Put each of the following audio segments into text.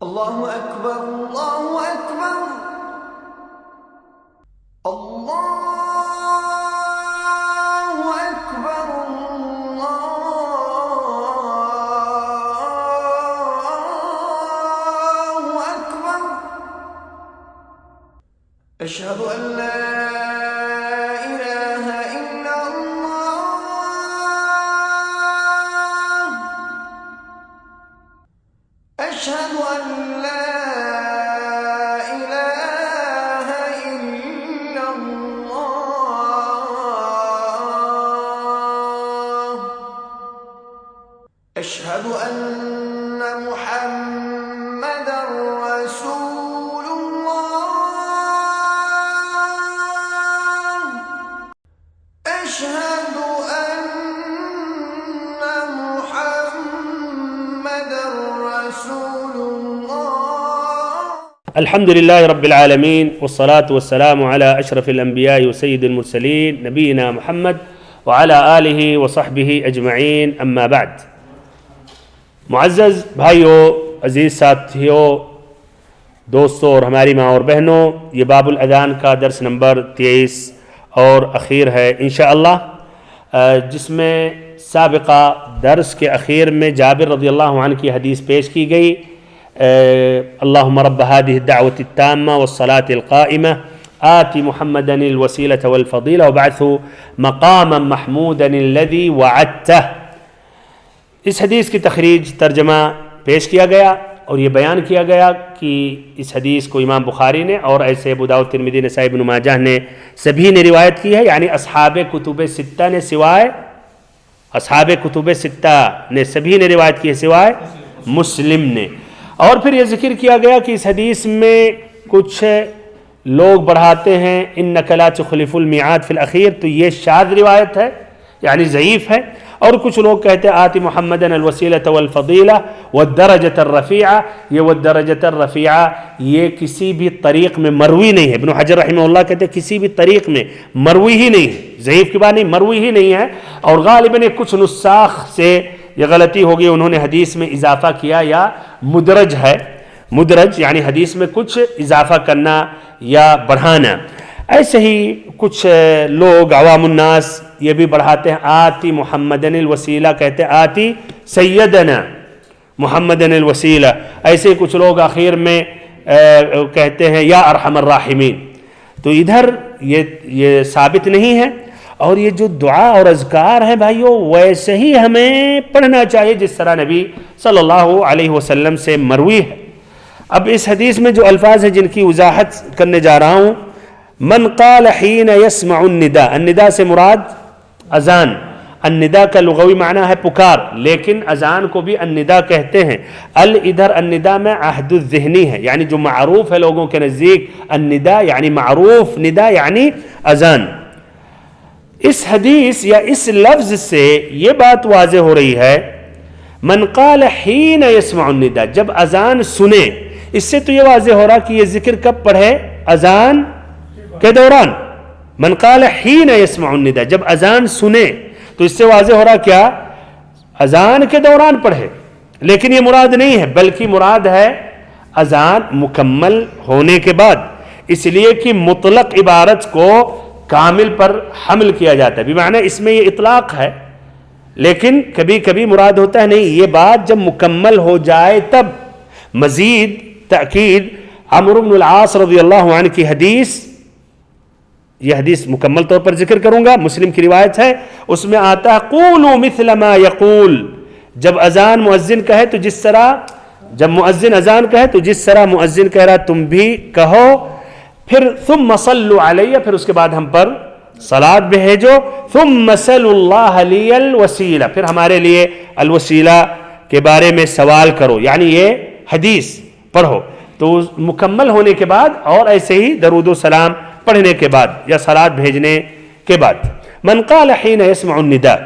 اللہ اکبر اللہ اکبر اللہ اکبر اللہ اکبر اشہد ان لا الہ الا اللہ اشہد ان لا أشهد أن محمدا رسول الله أشهد أن محمدا رسول الله الحمد لله رب العالمين والصلاة والسلام على أشرف الأنبياء وسيد المرسلين نبينا محمد وعلى آله وصحبه أجمعين أما بعد. معزز بھائیوں، عزیز ساتھیوں، دوستوں اور ہماری ماں اور بہنوں، یہ باب الاذان کا درس نمبر 23 اور اخیر ہے انشاءاللہ، جس میں سابقہ درس کے اخیر میں جابر رضی اللہ عنہ کی حدیث پیش کی گئی، اللہم رب هذه الدعوة التامة والصلاة القائمة آت محمدا الوسيلة والفضيلة وبعثه مقاما محمودا الذي وعدته. اس حدیث کی تخریج ترجمہ پیش کیا گیا اور یہ بیان کیا گیا کہ اس حدیث کو امام بخاری نے اور ایسے ابو داؤد، ترمذی، نسائی، ابن ماجہ نے سبھی نے روایت کی ہے، یعنی اصحاب کتب ستہ نے سوائے سبھی نے روایت کی ہے سوائے مسلم نے. اور پھر یہ ذکر کیا گیا کہ اس حدیث میں کچھ لوگ بڑھاتے ہیں انک لا تخلف المیعاد فی الاخیر، تو یہ شاذ روایت ہے یعنی ضعیف ہے. اور کچھ لوگ کہتے ہیں آتی محمدن الوسیلۃ والفضیلہ والدرجۃ الرفیعہ، یہ والدرجۃ الرفیعہ یہ کسی بھی طریق میں مروی نہیں ہے. ابن حجر رحمہ اللہ کہتے ہیں کسی بھی طریق میں مروی ہی نہیں ہے، ضعیف کی بات نہیں، مروی ہی نہیں ہے. اور غالباً کچھ نساخ سے یہ غلطی ہوگی، انہوں نے حدیث میں اضافہ کیا یا مدرج ہے، مدرج یعنی حدیث میں کچھ اضافہ کرنا یا بڑھانا. ایسے ہی کچھ لوگ عوام الناس یہ بھی بڑھاتے ہیں آتی محمدن الوسیلہ، کہتے ہیں آتی سیدنا محمدن الوسیلہ. ایسے کچھ لوگ آخر میں کہتے ہیں یا ارحم الراحمین. تو ادھر یہ ثابت نہیں ہے، اور یہ جو دعا اور اذکار ہیں بھائیوں ویسے ہی ہمیں پڑھنا چاہیے جس طرح نبی صلی اللہ علیہ وسلم سے مروی ہے. اب اس حدیث میں جو الفاظ ہیں جن کی وضاحت کرنے جا رہا ہوں، من قال حین یسمع النداء، النداء سے مراد اذان، النداء کا لغوی معنی ہے پکار، لیکن اذان کو بھی النداء کہتے ہیں. ادھر النداء میں عہد الذہنی ہے، یعنی جو معروف ہے لوگوں کے نزدیک النداء یعنی معروف، نداء یعنی اذان. اس حدیث یا اس لفظ سے یہ بات واضح ہو رہی ہے من قال حین یسمع النداء، جب اذان سنے. اس سے تو یہ واضح ہو رہا کہ یہ ذکر کب پڑھے؟ اذان کے دوران. من قال حین یسمع النداء، جب اذان سنے، تو اس سے واضح ہو رہا کیا؟ اذان کے دوران پڑھے. لیکن یہ مراد نہیں ہے، بلکہ مراد ہے اذان مکمل ہونے کے بعد، اس لیے کہ مطلق عبارت کو کامل پر حمل کیا جاتا ہے، بمعنی اس میں یہ اطلاق ہے، لیکن کبھی کبھی مراد ہوتا ہے نہیں، یہ بات جب مکمل ہو جائے تب. مزید تأکید عمرو بن العاص رضی اللہ عنہ کی حدیث، یہ حدیث مکمل طور پر ذکر کروں گا، مسلم کی روایت ہے، اس میں آتا ہے قولوا مثل ما یقول، جب اذان مؤذن کہے تو جس طرح، جب مؤذن اذان کہے تو جس طرح مؤذن کہہ رہا تم بھی کہو. پھر ثم صلوا علیہ، پھر اس کے بعد ہم پر صلاۃ بھیجو. ثم سلوا اللہ لی الوسیلہ، پھر ہمارے لیے الوسیلہ کے بارے میں سوال کرو، یعنی یہ حدیث پڑھو. تو مکمل ہونے کے بعد اور ایسے ہی درود و سلام پڑھنے کے بعد یا صلاۃ بھیجنے کے بعد. من قال حین یسمع النداء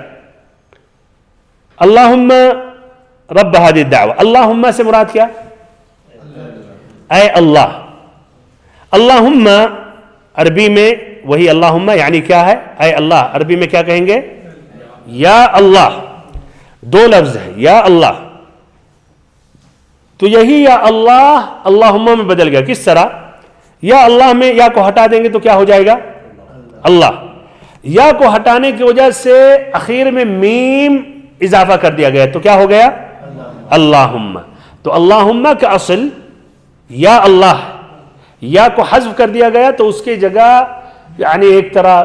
اللہم رب هذه الدعوة، اللہم سے مراد کیا؟ اے اللہ. اللہم عربی میں وہی اللہم یعنی کیا ہے؟ اے اللہ. عربی میں کیا کہیں گے؟ یا اللہ. دو لفظ ہے یا اللہ. تو یہی یا اللہ اللہم میں بدل گیا. کس طرح؟ یا اللہ میں یا کو ہٹا دیں گے تو کیا ہو جائے گا؟ اللہ. یا کو ہٹانے کی وجہ سے اخیر میں میم اضافہ کر دیا گیا تو کیا ہو گیا؟ اللہم. تو اللہم کا اصل یا اللہ، یا کو حذف کر دیا گیا تو اس کی جگہ یعنی ایک طرح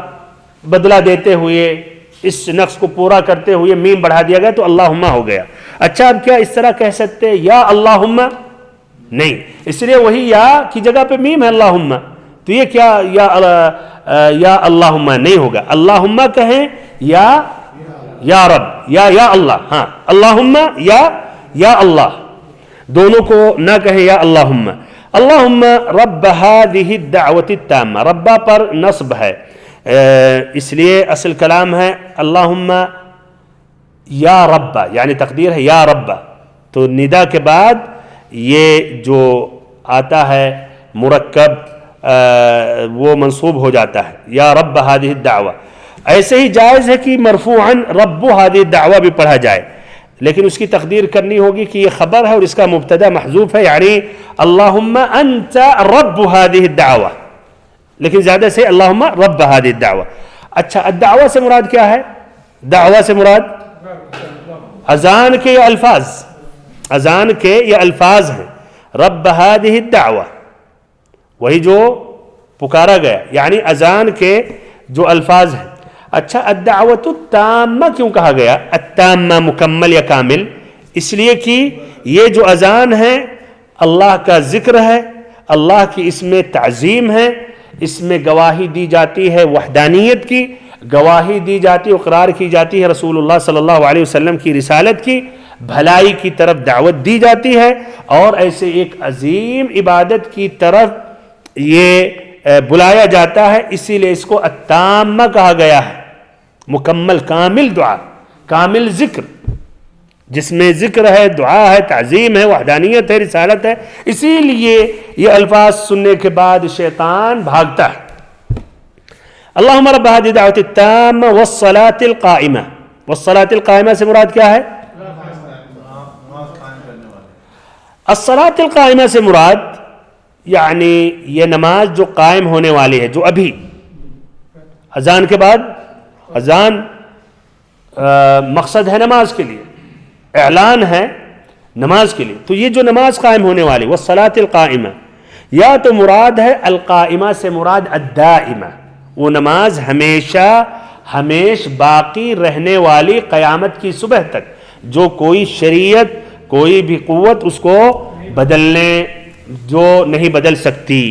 بدلہ دیتے ہوئے اس نقص کو پورا کرتے ہوئے میم بڑھا دیا گیا تو اللہم ہو گیا. اچھا اب کیا اس طرح کہہ سکتے یا اللہم؟ نہیں، اس لیے وہی یا کی جگہ پہ میم ہے اللہم. تو یہ کیا یا اللہم نہیں ہوگا. اللہم کہیں یا رب یا اللہ. ہاں اللہم یا اللہ دونوں کو نہ کہیں یا اللہم. اللہم رب هذه الدعوة التامة. ربا پر نصب ہے اس لیے اصل کلام ہے اللہم یا رب، یعنی تقدیر ہے یا رب. تو ندا کے بعد یہ جو آتا ہے مرکب وہ منصوب ہو جاتا ہے یا رب هذه الدعوة. ایسے ہی جائز ہے کہ مرفوعا رب هذه الدعوة بھی پڑھا جائے، لیکن اس کی تقدیر کرنی ہوگی کہ یہ خبر ہے اور اس کا مبتدا محذوف ہے، یعنی اللہم انت رب هذه الدعوة، لیکن زیادہ سے اللہم رب هذه الدعوة. اچھا الدعوہ سے مراد کیا ہے؟ دعوہ سے مراد اذان کے یا الفاظ؟ اذان کے یا الفاظ ہیں. رب هذه الدعوة وہی جو پکارا گیا، یعنی اذان کے جو الفاظ ہیں. اچھا الدعوۃ التامہ کیوں کہا گیا؟ التامہ مکمل یا کامل، اس لیے کہ یہ جو اذان ہے اللہ کا ذکر ہے، اللہ کی اس میں تعظیم ہے، اس میں گواہی دی جاتی ہے وحدانیت کی، گواہی دی جاتی اقرار کی جاتی ہے رسول اللہ صلی اللہ علیہ وسلم کی رسالت کی، بھلائی کی طرف دعوت دی جاتی ہے، اور ایسے ایک عظیم عبادت کی طرف یہ بلایا جاتا ہے. اسی لیے اس کو التامہ کہا گیا ہے. مکمل کامل دعا، کامل ذکر، جس میں ذکر ہے، دعا ہے، تعظیم ہے، وحدانیت ہے، رسالت ہے. اسی لیے یہ الفاظ سننے کے بعد شیطان بھاگتا ہے. اللہم رب هذه الدعوة التامة والصلاة القائمة. والصلاة القائمة سے مراد کیا ہے؟ الصلاة القائمة سے مراد یعنی یہ نماز جو قائم ہونے والی ہے، جو ابھی اذان کے بعد، اذان مقصد ہے نماز کے لیے، اعلان ہے نماز کے لیے. تو یہ جو نماز قائم ہونے والی والصلاة القائمة، یا تو مراد ہے القائمہ سے مراد الدائمہ، وہ نماز ہمیش باقی رہنے والی قیامت کی صبح تک، جو کوئی شریعت کوئی بھی قوت اس کو بدلنے جو نہیں بدل سکتی.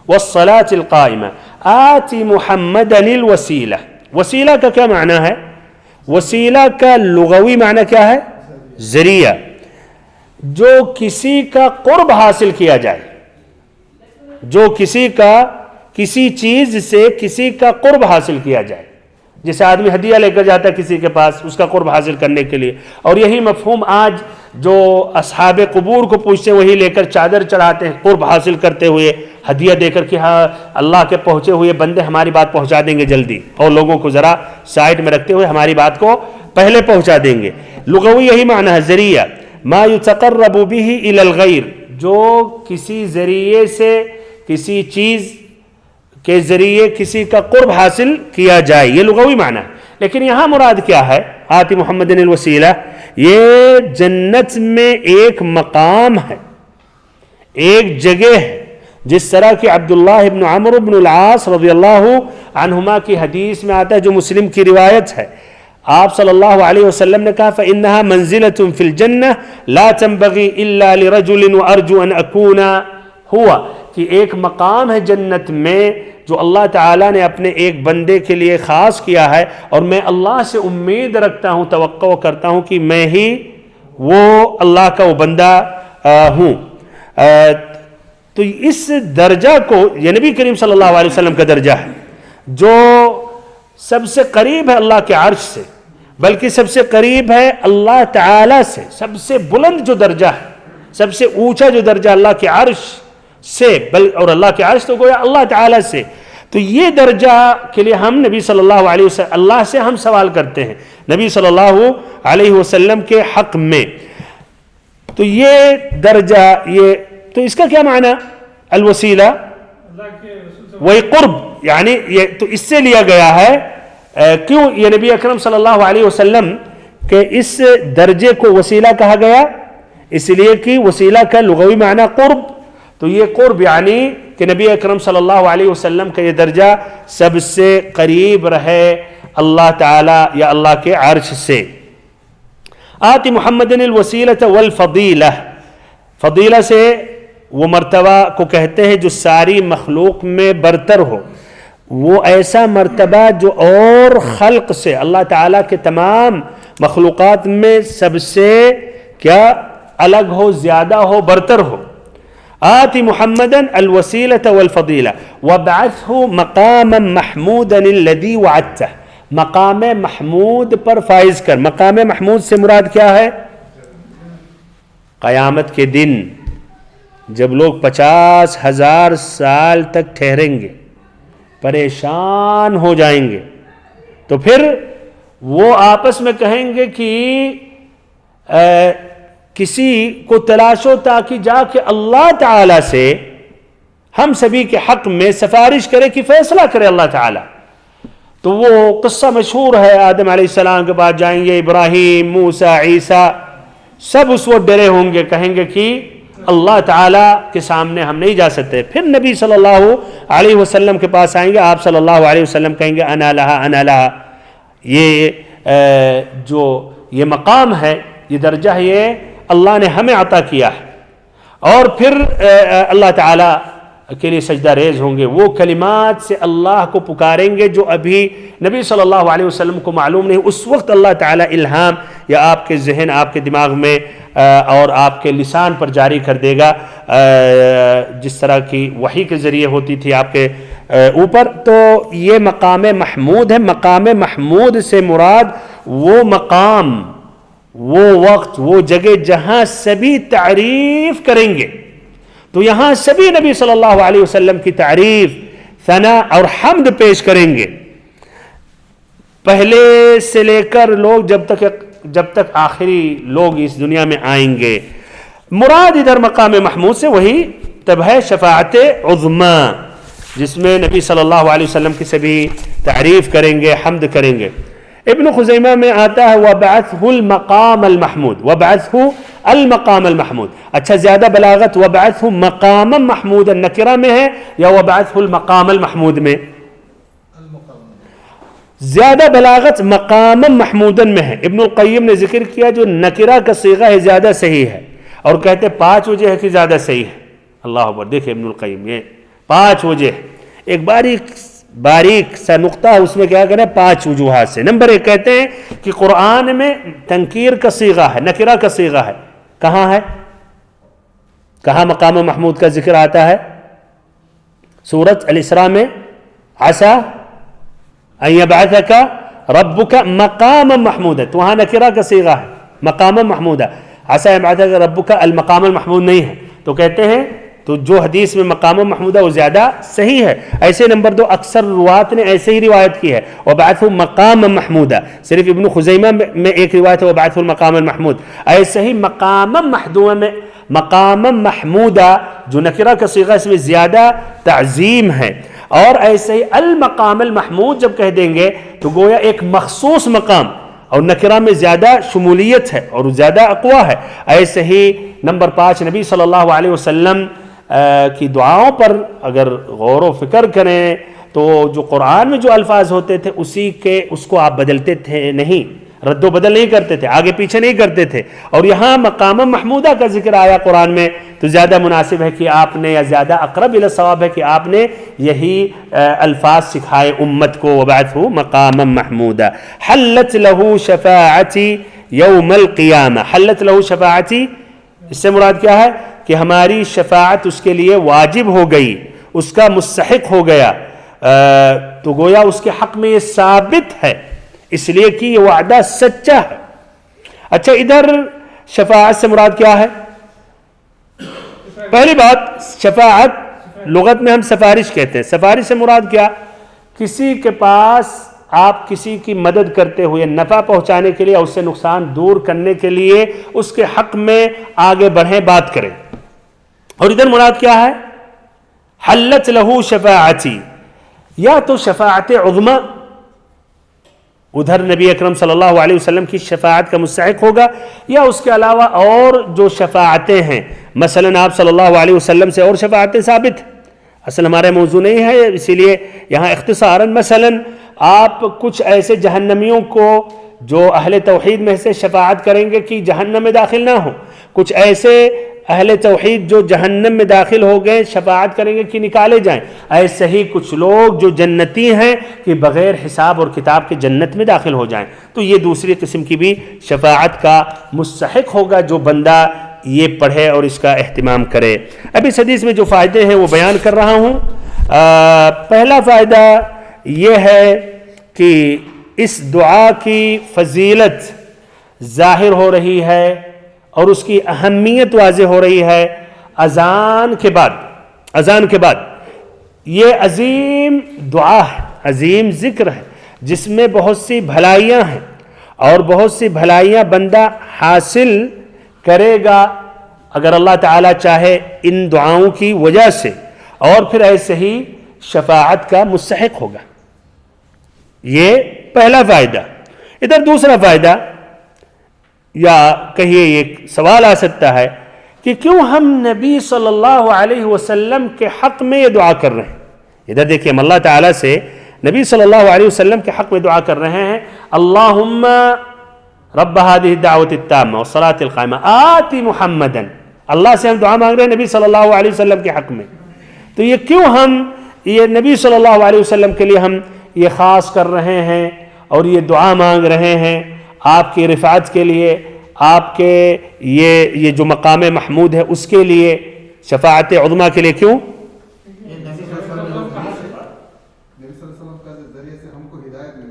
والصلاة القائمة آتی محمدا الوسیلہ. وسیلہ کا کیا معنی ہے؟ وسیلہ کا لغوی معنی کیا ہے؟ ذریعہ، جو کسی کا قرب حاصل کیا جائے، جو کسی چیز سے کسی کا قرب حاصل کیا جائے. جیسے آدمی ہدیہ لے کر جاتا ہے کسی کے پاس اس کا قرب حاصل کرنے کے لیے، اور یہی مفہوم آج جو اصحاب قبور کو پوچھتے ہیں وہی لے کر چادر چڑھاتے ہیں قرب حاصل کرتے ہوئے، ہدیہ دے کر کہ ہاں اللہ کے پہنچے ہوئے بندے ہماری بات پہنچا دیں گے جلدی، اور لوگوں کو ذرا سائڈ میں رکھتے ہوئے ہماری بات کو پہلے پہنچا دیں گے. لغوی یہی معنی ہے ذریعہ. ما یتقرب به الی الغیر، جو کسی ذریعے سے کسی چیز کے ذریعے کسی کا قرب حاصل کیا جائے، یہ لغوی معنی ہے. لیکن یہاں مراد کیا ہے؟ آتی محمد الوسیلہ، یہ جنت میں ایک مقام ہے، ایک جگہ ہے، جس طرح کہ عبداللہ ابن عمرو بن العاص رضی اللہ عنہما کی حدیث میں آتا ہے جو مسلم کی روایت ہے. آپ صلی اللہ علیہ وسلم نے کہا فَإِنَّهَا مَنزِلَةٌ فِي الْجَنَّةِ لَا تَنبَغِي إِلَّا لِرَجُلٍ وَأَرْجُو أَنْ أَكُونَ ہوا، کہ ایک مقام ہے جنت میں جو اللہ تعالیٰ نے اپنے ایک بندے کے لیے خاص کیا ہے، اور میں اللہ سے امید رکھتا ہوں، توقع کرتا ہوں کہ میں ہی وہ اللہ کا وہ بندہ ہوں. تو اس درجہ کو یہ نبی کریم صلی اللہ علیہ وسلم کا درجہ ہے جو سب سے قریب ہے اللہ کے عرش سے، بلکہ سب سے قریب ہے اللہ تعالیٰ سے. سب سے بلند جو درجہ ہے، سب سے اونچا جو درجہ اللہ کے عرش سے، اور اللہ کے عرش تو گویا اللہ تعالیٰ سے. تو یہ درجہ کے لیے ہم نبی صلی اللہ علیہ وسلم اللہ سے ہم سوال کرتے ہیں نبی صلی اللہ علیہ وسلم کے حق میں. تو یہ درجہ، یہ تو اس کا کیا معنی الوسیلہ؟ وہی قرب، یعنی یہ تو اس سے لیا گیا ہے۔ کیوں یہ نبی اکرم صلی اللہ علیہ وسلم کہ اس درجے کو وسیلہ کہا گیا؟ اس لیے کہ وسیلہ کا لغوی معنی قرب، تو یہ قرب یعنی کہ نبی اکرم صلی اللہ علیہ وسلم کا یہ درجہ سب سے قریب رہے اللہ تعالی یا اللہ کے عرش سے۔ آتی محمد الوسیلۃ والفضیلہ، فضیلہ سے وہ مرتبہ کو کہتے ہیں جو ساری مخلوق میں برتر ہو، وہ ایسا مرتبہ جو اور خلق سے، اللہ تعالیٰ کے تمام مخلوقات میں سب سے کیا الگ ہو، زیادہ ہو، برتر ہو۔ آتی محمدا الوسیلۃ والفضیلہ وابعثہ مقاما محمودا الذی وعدتہ، مقام محمود پر فائز کر۔ مقام محمود سے مراد کیا ہے؟ قیامت کے دن جب لوگ 50,000 سال تک ٹھہریں گے، پریشان ہو جائیں گے، تو پھر وہ آپس میں کہیں گے کہ کسی کو تلاشو تاکہ جا کے اللہ تعالی سے ہم سبھی کے حق میں سفارش کرے کہ فیصلہ کرے اللہ تعالی۔ تو وہ قصہ مشہور ہے، آدم علیہ السلام کے بعد جائیں گے ابراہیم، موسیٰ، عیسیٰ، سب اس وقت ڈرے ہوں گے، کہیں گے کہ اللہ تعالیٰ کے سامنے ہم نہیں جا سکتے۔ پھر نبی صلی اللہ علیہ وسلم کے پاس آئیں گے، آپ صلی اللہ علیہ وسلم کہیں گے انا لہا انا لہا، یہ جو یہ مقام ہے، یہ درجہ ہے، یہ اللہ نے ہمیں عطا کیا ہے۔ اور پھر اللہ تعالیٰ کے لیے سجدہ ریز ہوں گے، وہ کلمات سے اللہ کو پکاریں گے جو ابھی نبی صلی اللہ علیہ وسلم کو معلوم نہیں، اس وقت اللہ تعالیٰ الہام یا آپ کے ذہن، آپ کے دماغ میں اور آپ کے لسان پر جاری کر دے گا، جس طرح کی وحی کے ذریعے ہوتی تھی آپ کے اوپر۔ تو یہ مقام محمود ہے۔ مقام محمود سے مراد وہ مقام، وہ وقت، وہ جگہ جہاں سبھی تعریف کریں گے۔ تو یہاں سبھی نبی صلی اللہ علیہ وسلم کی تعریف، ثنا اور حمد پیش کریں گے، پہلے سے لے کر لوگ جب تک آخری لوگ اس دنیا میں آئیں گے۔ مراد ادھر مقام محمود سے وہی تب ہے شفاعت عظمی، جس میں نبی صلی اللہ علیہ وسلم کی سبھی تعریف کریں گے، حمد کریں گے۔ ابن خزیمہ میں آتا ہے وَبَعَثْهُ الْمَقَامَ الْمَحْمُودِ، وَبَعَثْهُ الْمَقَامَ الْمَحْمُودِ۔ اچھا زیادہ بلاغت وَبَعَثْهُ مَقَامًا مَحْمُودًا نکرہ میں ہے یا وَبَعَثْهُ الْمَقَامَ الْمَحْمُودِ میں؟ زیادہ بلاغت مقام محمودن میں ہے۔ ابن القیم نے ذکر کیا جو نکرہ کا صیغہ ہے زیادہ صحیح ہے، اور کہتے 5 وجہ ہے کہ زیادہ صحیح ہے۔ اللہ اکبر، دیکھیں ابن القیم یہ 5 وجہ، ایک باریک سا نقطہ اس میں کیا کریں 5 وجوہات سے۔ نمبر 1 کہتے ہیں کہ قرآن میں تنکیر کا صیغہ ہے، نکرہ کا صیغہ ہے۔ کہاں ہے؟ کہاں مقام محمود کا ذکر آتا ہے؟ سورۃ الاسراء میں عسیٰ ان یبعثک ربک مقام محمود ہے، تو وہاں نکرہ کا صیغہ ہے، مقام محمود ہے۔ عسیٰ ان یبعثک ربک المقام المحمود نہیں ہے، تو کہتے ہیں تو جو حدیث میں مقام محمودہ وہ زیادہ صحیح ہے۔ ایسے نمبر 2 اکثر روایت نے ایسے ہی روایت کی ہے وَبَعَثُ مقام محمودہ، صرف ابن خزیمہ میں ایک روایت ہے وَبَعَثُ المقام المحمود۔ ایسے ہی مقام محدومہ میں مقام محمودہ جو نکرہ کا صیغہ اس میں زیادہ تعظیم ہے، اور ایسے ہی المقام المحمود جب کہہ دیں گے تو گویا ایک مخصوص مقام، اور نکرہ میں زیادہ شمولیت ہے اور زیادہ اقویٰ ہے۔ ایسے ہی نمبر 5 نبی صلی اللہ علیہ وسلم کی دعاؤں پر اگر غور و فکر کریں تو جو قرآن میں جو الفاظ ہوتے تھے اس کو آپ بدلتے تھے نہیں، رد و بدل نہیں کرتے تھے، آگے پیچھے نہیں کرتے تھے، اور یہاں مقام محمودہ کا ذکر آیا قرآن میں تو زیادہ مناسب ہے کہ آپ نے، یا زیادہ اقرب الی الصواب ہے کہ آپ نے یہی الفاظ سکھائے امت کو وَبَعَثْهُ مقاما محمودا۔ حلت له شفاعتی یوم القیامہ، حلت له شفاعتی، اس سے مراد کیا ہے کہ ہماری شفاعت اس کے لیے واجب ہو گئی، اس کا مستحق ہو گیا، تو گویا اس کے حق میں یہ ثابت ہے، اس لیے کہ یہ وعدہ سچا ہے۔ اچھا ادھر شفاعت سے مراد کیا ہے؟ پہلی بات شفاعت لغت میں ہم سفارش کہتے ہیں، سفارش سے مراد کیا؟ کسی کے پاس آپ کسی کی مدد کرتے ہوئے نفع پہنچانے کے لیے، اس سے نقصان دور کرنے کے لیے اس کے حق میں آگے بڑھیں، بات کریں. اور ادھر مراد کیا ہے؟ حلت لہو شفاعتی، یا تو شفاعت عظمی، ادھر نبی اکرم صلی اللہ علیہ وسلم کی شفاعت کا مستحق ہوگا، یا اس کے علاوہ اور جو شفاعتیں ہیں، مثلا آپ صلی اللہ علیہ وسلم سے اور شفاعتیں ثابت. اصل ہمارے موضوع نہیں ہے، اسی لیے یہاں اختصاراً مثلا آپ کچھ ایسے جہنمیوں کو جو اہل توحید میں سے شفاعت کریں گے کہ جہنم میں داخل نہ ہوں، کچھ ایسے اہل توحید جو جہنم میں داخل ہو گئے شفاعت کریں گے کہ نکالے جائیں. ایسے ہی کچھ لوگ جو جنتی ہیں کہ بغیر حساب اور کتاب کے جنت میں داخل ہو جائیں. تو یہ دوسری قسم کی بھی شفاعت کا مستحق ہوگا جو بندہ یہ پڑھے اور اس کا اہتمام کرے. اب اس حدیث میں جو فائدے ہیں وہ بیان کر رہا ہوں. پہلا فائدہ یہ ہے کہ اس دعا کی فضیلت ظاہر ہو رہی ہے اور اس کی اہمیت واضح ہو رہی ہے اذان کے بعد. یہ عظیم دعا ہے، عظیم ذکر ہے، جس میں بہت سی بھلائیاں ہیں اور بہت سی بھلائیاں بندہ حاصل کرے گا اگر اللہ تعالیٰ چاہے ان دعاؤں کی وجہ سے، اور پھر ایسے ہی شفاعت کا مستحق ہوگا. یہ پہلا فائدہ. ادھر دوسرا فائدہ، یا کہیے ایک سوال آ سکتا ہے کہ کیوں ہم نبی صلی اللہ علیہ وسلم کے حق میں یہ دعا کر رہے ہیں؟ ادھر دیکھیں ہم اللہ تعالیٰ سے نبی صلی اللہ علیہ وسلم کے حق میں دعا کر رہے ہیں. اللہم رب هذه الدعوة التامة والصلاة القائمة آت محمدا. اللہ سے ہم دعا مانگ رہے ہیں نبی صلی اللہ علیہ وسلم کے حق میں. تو یہ کیوں ہم یہ نبی صلی اللہ علیہ وسلم کے لیے ہم یہ خاص کر رہے ہیں اور یہ دعا مانگ رہے ہیں آپ کی رفعت کے لیے، آپ کے یہ جو مقام محمود ہے اس کے لیے، شفاعت عظمیٰ کے لیے؟ کیوں؟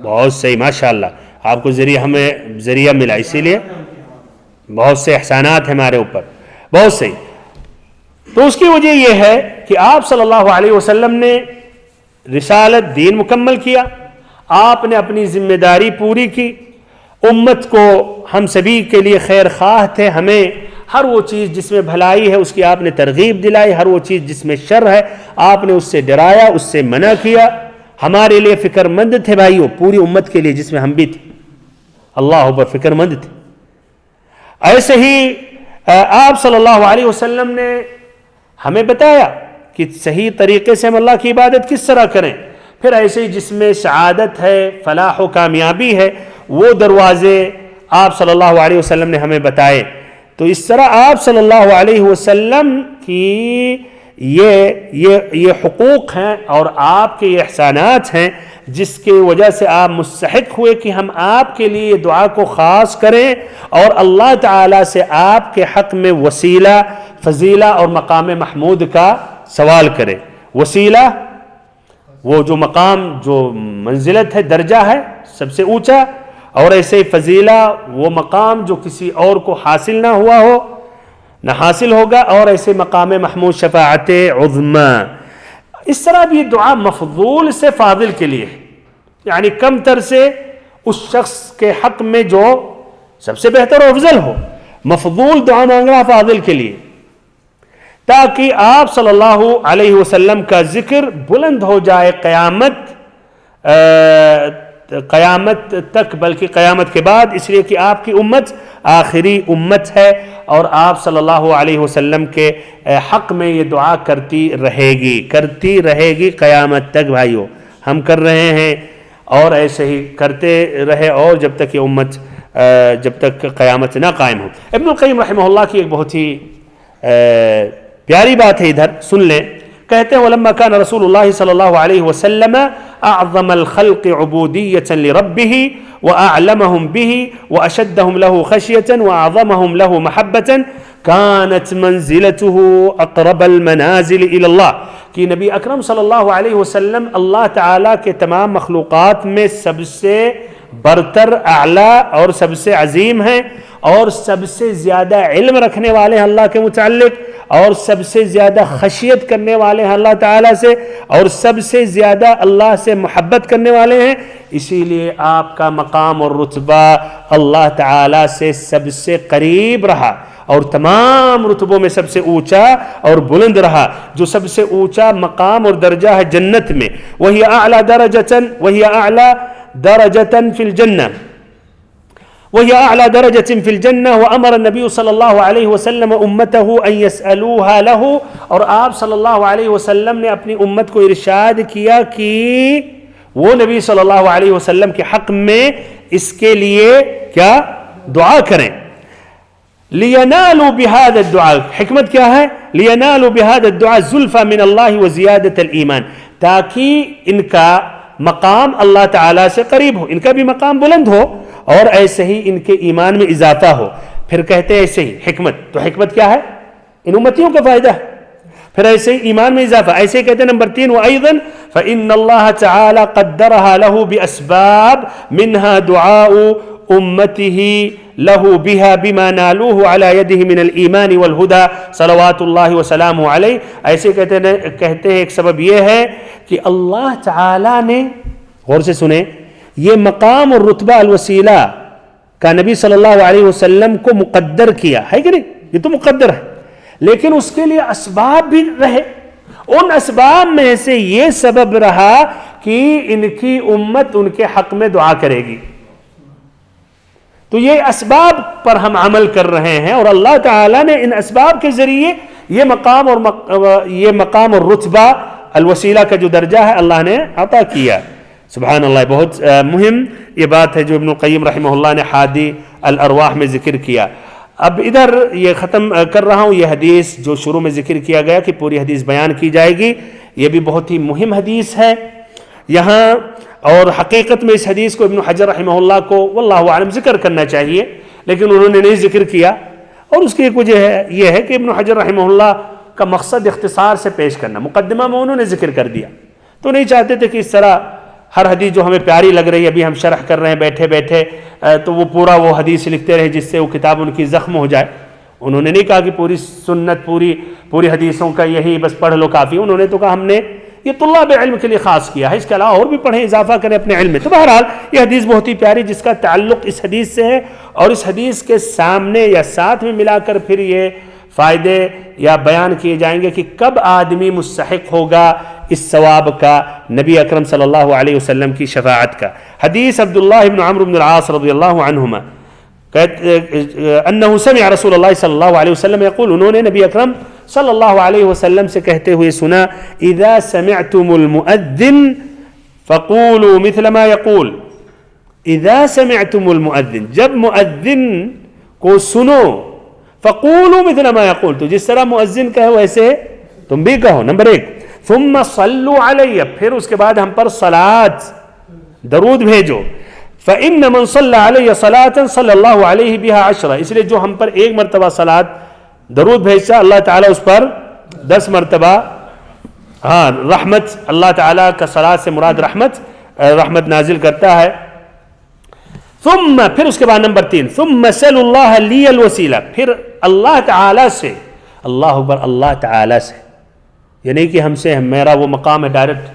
بہت صحیح، ماشاءاللہ، آپ کو ہمیں ذریعہ ملا، اسی لیے بہت سے احسانات ہیں ہمارے اوپر. بہت صحیح. تو اس کی وجہ یہ ہے کہ آپ صلی اللہ علیہ وسلم نے رسالت دین مکمل کیا، آپ نے اپنی ذمہ داری پوری کی، امت کو ہم سبھی کے لیے خیر خواہ تھے، ہمیں ہر وہ چیز جس میں بھلائی ہے اس کی آپ نے ترغیب دلائی، ہر وہ چیز جس میں شر ہے آپ نے اس سے ڈرایا، اس سے منع کیا. ہمارے لیے فکر مند تھے بھائیوں، پوری امت کے لیے جس میں ہم بھی تھے، اللہ پر فکر مند تھے. ایسے ہی آپ صلی اللہ علیہ وسلم نے ہمیں بتایا کہ صحیح طریقے سے ہم اللہ کی عبادت کس طرح کریں. پھر ایسے ہی جس میں سعادت ہے، فلاح و کامیابی ہے، وہ دروازے آپ صلی اللہ علیہ وسلم نے ہمیں بتائے. تو اس طرح آپ صلی اللہ علیہ وسلم کی یہ حقوق ہیں اور آپ کے یہ احسانات ہیں جس کی وجہ سے آپ مستحق ہوئے کہ ہم آپ کے لیے دعا کو خاص کریں اور اللہ تعالیٰ سے آپ کے حق میں وسیلہ، فضیلہ اور مقام محمود کا سوال کریں. وسیلہ وہ جو مقام، جو منزلت ہے، درجہ ہے سب سے اونچا، اور ایسے ہی فضیلہ وہ مقام جو کسی اور کو حاصل نہ ہوا ہو، نہ حاصل ہوگا، اور ایسے مقام محمود شفاعت عظمیٰ. اس طرح بھی یہ دعا مفضول سے فاضل کے لیے ہے، یعنی کم تر سے اس شخص کے حق میں جو سب سے بہتر و افضل ہو. مفضول دعا مانگنا فاضل کے لیے، تاکہ آپ صلی اللہ علیہ وسلم کا ذکر بلند ہو جائے قیامت تک، بلکہ قیامت کے بعد، اس لیے کہ آپ کی امت آخری امت ہے اور آپ صلی اللہ علیہ وسلم کے حق میں یہ دعا کرتی رہے گی قیامت تک. بھائیو ہم کر رہے ہیں اور ایسے ہی کرتے رہے، اور جب تک یہ امت جب تک قیامت نہ قائم ہو. ابن القیم رحمہ اللہ کی ایک بہت ہی پیاری بات ہے، ادھر سن لیں. کہتے ہیں وَلَمَّا كَانَ رسول اللہ صلی اللہ علیہ وسلم اعظم الخلق عبودیة لربه وأعلمهم به وأشدهم له خشية وأعظمهم له محبة كانت منزلته أقرب المنازل إلى الله. کہ نبی اکرم صلی اللہ علیہ وسلم اللہ تعالیٰ کے تمام مخلوقات میں سب سے برتر، اعلیٰ اور سب سے عظیم ہیں اور سب سے زیادہ علم رکھنے والے ہیں اللہ کے متعلق، اور سب سے زیادہ خشیت کرنے والے ہیں اللہ تعالیٰ سے اور سب سے زیادہ اللہ سے محبت کرنے والے ہیں، اسی لیے آپ کا مقام اور رتبہ اللہ تعالیٰ سے سب سے قریب رہا اور تمام رتبوں میں سب سے اونچا اور بلند رہا۔ جو سب سے اونچا مقام اور درجہ ہے جنت میں، وہی اعلیٰ درجۃ فی الجنہ وهي أعلى درجة في الجنة، وأمر النبي صلى الله عليه وسلم أمته أن يسألوها له، اور آپ صلی اللہ علیہ وسلم نے اپنی امت کو ارشاد کیا کہ وہ نبی صلی اللہ علیہ وسلم کے حق میں اس کے لیے کیا دعا کریں۔ لِيَنَالُوا بِهَذَا الدُّعَاء، حکمت کیا ہے؟ لِيَنَالُوا بِهَذَا الدُّعَاء زُلْفَى مِنَ اللَّهِ وَزِيَادَةَ الْإِيمَانِ، تاکہ ان کا مقام اللہ تعالیٰ سے قریب ہو، ان کا بھی مقام بلند ہو اور ایسے ہی ان کے ایمان میں اضافہ ہو۔ پھر کہتے ہیں ایسے ہی حکمت، تو حکمت کیا ہے؟ ان امتیوں کا فائدہ ہے، پھر ایسے ہی ایمان میں اضافہ۔ ایسے ہی کہتے ہیں نمبر 3، وَأَيْضًا فَإِنَّ اللَّهَ تَعَالَى قَدَّرَهَا لَهُ بِأَسْبَابٍ مِنْهَا دُعَاءُ أُمَّتِهِ لَهُ بِهَا بِمَا نَالُوهُ عَلَى يَدِهِ مِنَ الْإِيمَانِ وَالْهُدَى صلوات اللہ وسلامہ علیہ۔ ایسے کہتے ہیں ایک سبب یہ ہے کہ اللہ تعالیٰ نے، غور سے سنیں، یہ مقام اور رتبہ الوسیلہ کا نبی صلی اللہ علیہ وسلم کو مقدر کیا ہے کہ نہیں؟ یہ تو مقدر ہے، لیکن اس کے لیے اسباب بھی رہے۔ ان اسباب میں سے یہ سبب رہا کہ ان کی امت ان کے حق میں دعا کرے گی، تو یہ اسباب پر ہم عمل کر رہے ہیں، اور اللہ تعالیٰ نے ان اسباب کے ذریعے یہ مقام اور رتبہ الوسیلہ کا جو درجہ ہے اللہ نے عطا کیا۔ سبحان اللہ، بہت مہم یہ بات ہے جو ابن القیم رحمہ اللہ نے حادی الارواح میں ذکر کیا۔ اب ادھر یہ ختم کر رہا ہوں، یہ حدیث جو شروع میں ذکر کیا گیا کہ پوری حدیث بیان کی جائے گی، یہ بھی بہت ہی مہم حدیث ہے یہاں، اور حقیقت میں اس حدیث کو ابن حجر رحمہ اللہ کو واللہ اعلم ذکر کرنا چاہیے، لیکن انہوں نے نہیں ذکر کیا، اور اس کی ایک وجہ یہ ہے کہ ابن حجر رحمہ اللہ کا مقصد اختصار سے پیش کرنا، مقدمہ میں انہوں نے ذکر کر دیا، تو نہیں چاہتے تھے کہ اس طرح ہر حدیث جو ہمیں پیاری لگ رہی ہے ابھی ہم شرح کر رہے ہیں بیٹھے بیٹھے، تو وہ پورا وہ حدیث لکھتے رہے جس سے وہ کتاب ان کی زخم ہو جائے۔ انہوں نے نہیں کہا کہ پوری سنت پوری حدیثوں کا یہی بس پڑھ لو کافی، انہوں نے تو کہا ہم نے یہ طلاب علم کے لیے خاص کیا ہے، اس کے علاوہ اور بھی پڑھیں، اضافہ کریں اپنے علم میں۔ تو بہرحال یہ حدیث بہت ہی پیاری جس کا تعلق اس حدیث سے ہے، اور اس حدیث کے سامنے یا ساتھ میں ملا کر پھر یہ فائدے یا بیان کیے جائیں گے کہ کب آدمی مستحق ہوگا اس ثواب کا، نبی اکرم صلی اللہ علیہ وسلم کی شفاعت کا۔ حدیث عبداللہ بن عمرو بن العاص رضی اللہ عنہما انہو سمع رسول اللہ صلی اللہ علیہ وسلم یقول، انہوں نے نبی اکرم صلی اللہ علیہ وسلم سے کہتے ہوئے سنا، اذا سمعتم المؤذن فقولوا مثل ما یقول، اذا سمعتم المؤذن، جب مؤذن کو سنو، فقولوا مثل ما یقول، تو جس طرح مؤذن کہے ویسے تم بھی کہو۔ نمبر 1، ثم صلوا علی، پھر اس کے بعد ہم پر صلاۃ درود بھیجو، فإن من صلى علی صلاۃ صلی اللہ علیہ بها 10، اس لیے جو ہم پر ایک مرتبہ صلاۃ درود بھیجتا اللہ تعالیٰ اس پر 10 مرتبہ رحمت، اللہ تعالیٰ کا صلاۃ سے مراد رحمت نازل کرتا ہے۔ ثم، پھر اس کے بعد نمبر 3، ثم سل اللہ لی الوسیلہ، پھر اللہ تعالیٰ سے، اللہ اکبر، اللہ تعالیٰ سے، یعنی کہ ہم سے میرا وہ مقام ہے ڈائریکٹ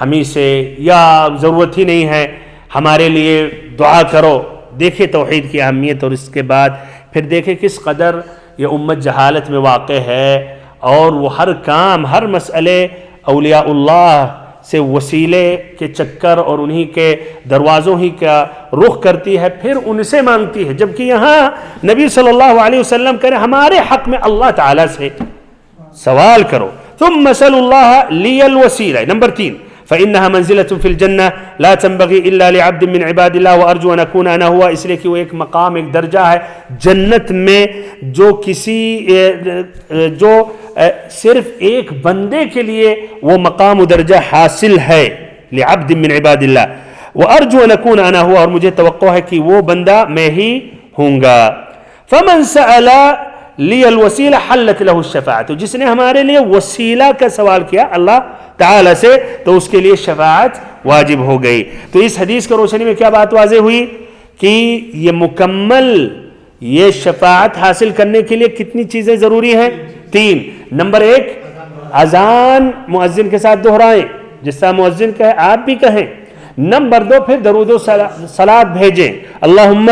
ہمیں سے، یا ضرورت ہی نہیں ہے ہمارے لیے دعا کرو۔ دیکھیں توحید کی اہمیت، اور اس کے بعد پھر دیکھیں کس قدر یہ امت جہالت میں واقع ہے، اور وہ ہر کام، ہر مسئلے اولیاء اللہ سے وسیلے کے چکر اور انہی کے دروازوں ہی کا رخ کرتی ہے، پھر ان سے مانگتی ہے، جبکہ یہاں نبی صلی اللہ علیہ وسلم کہہ رہے ہمارے حق میں اللہ تعالیٰ سے سوال کرو۔ ثم سل اللہ لی الوسیلہ، نمبر 3، فإنها منزلة في الجنة لا تنبغي إلا لعبد من عباد الله وأرجو أن أكون أنا هو، اس لیے کہ وہ ایک مقام، ایک درجہ ہے جنت میں جو صرف ایک بندے کے لیے وہ مقام و درجہ حاصل ہے، لعبد من عباد الله وأرجو أن أكون أنا هو، اور مجھے توقع ہے کہ وہ بندہ میں ہی ہوں گا۔ فمن سأل لی الوسیلہ حلت له الشفاعۃ، تو جس نے ہمارے لیے وسیلہ کا سوال کیا اللہ تعالیٰ سے، تو اس کے لیے شفاعت واجب ہو گئی۔ تو اس حدیث کی روشنی میں کیا بات واضح ہوئی کہ یہ مکمل یہ شفاعت حاصل کرنے کے لیے کتنی چیزیں ضروری ہیں؟ 3. نمبر 1 اذان مؤذن کے ساتھ دہرائیں، جس طرح مؤذن کہے آپ بھی کہیں. نمبر 2 پھر درود و صلات بھیجیں، اللہم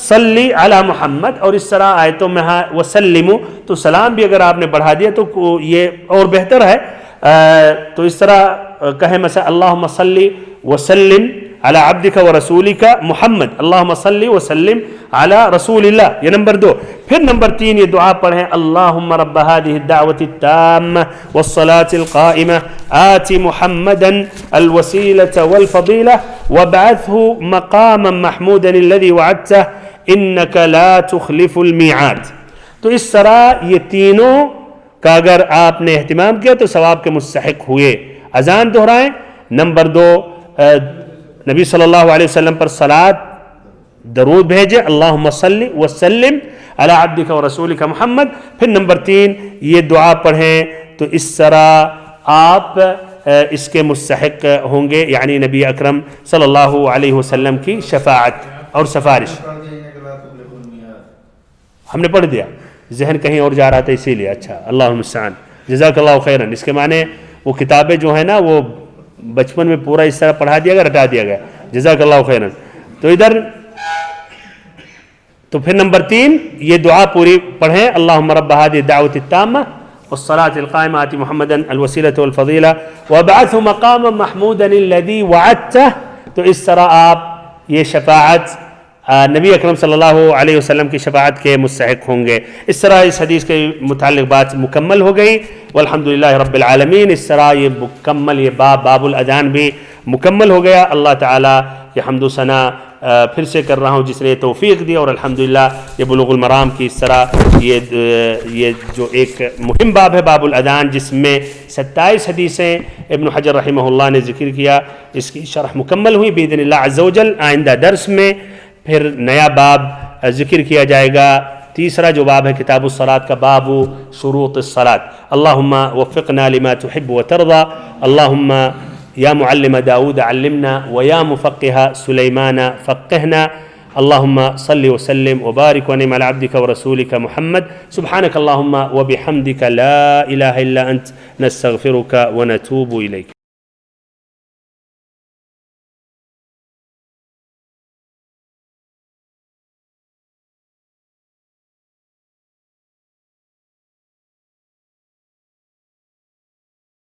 صلی علی محمد، اور اس طرح آیتوں میں وسلموا، تو سلام بھی اگر آپ نے بڑھا دیا تو یہ اور بہتر ہے. تو اس طرح کہیں مثلا اللہم صلی وسلم علی عبدک و رسولک محمد، اللہم صلی وسلم علی رسول اللہ، یہ نمبر 2. پھر نمبر 3 یہ دعا پڑھیں، اللہم رب هذه الدعوة التامة والصلاة القائمة آت محمدا الوسيلة والفضيلة وابعثه مقاما محمودا الذي وعدته انك لا تخلف الميعاد. تو اس طرح یہ تینوں کا اگر آپ نے اہتمام کیا تو ثواب کے مستحق ہوئے. اذان دہرائیں، نمبر 2 نبی صلی اللہ علیہ وسلم پر صلات درود بھیجے، اللہم صلی وسلم علی عبدک و رسولک محمد. پھر نمبر 3 یہ دعا پڑھیں، تو اس طرح آپ اس کے مستحق ہوں گے، یعنی نبی اکرم صلی اللہ علیہ وسلم کی شفاعت اور سفارش. ہم نے پڑھ دیا، ذہن کہیں اور جا رہا تھا اسی لیے. اچھا، اللہ المستعان، جزاک اللہ خیرن. اس کے معنی وہ کتابیں جو ہیں نا وہ بچپن میں پورا اس طرح پڑھا دیا گیا، رٹا دیا گیا. جزاک اللہ خیرن. تو ادھر تو پھر نمبر 3 یہ دعا پوری پڑھیں، اللہم رب هذه الدعوة التامة والصلاة القائمة آت محمدا الوسيلة والفضيلة وابعثه مقاما محمودا الذي وعدته. تو اس طرح آپ یہ شفاعت نبی اکرم صلی اللہ علیہ وسلم کی شفاعت کے مستحق ہوں گے. اس طرح اس حدیث کے متعلق بات مکمل ہو گئی، والحمدللہ رب العالمین. اس طرح یہ مکمل یہ باب الاذان بھی مکمل ہو گیا. اللہ تعالیٰ کی حمد و ثنا پھر سے کر رہا ہوں جس نے توفیق دی، اور الحمدللہ یہ بلوغ المرام کی اس طرح یہ جو ایک مہم باب ہے باب الاذان، جس میں 27 حدیثیں ابن حجر رحمہ اللہ نے ذکر کیا، اس کی شرح مکمل ہوئی باذن اللہ عز وجل. آئندہ درس میں پھر نیا باب ذکر کیا جائے گا، تیسرا جو باب ہے کتاب الصلاۃ کا، باب شروط الصلاۃ. اللہم وفقنا لما تحب وترضى، اللہم یا معلم داود علمنا ویا مفقہ سلیمان فقہنا. اللہم صلی وسلم وبارک ونعم علی عبدک ورسولک محمد. سبحانک اللہم وبحمدک لا الہ الا انت نستغفرک ونتوب الیک.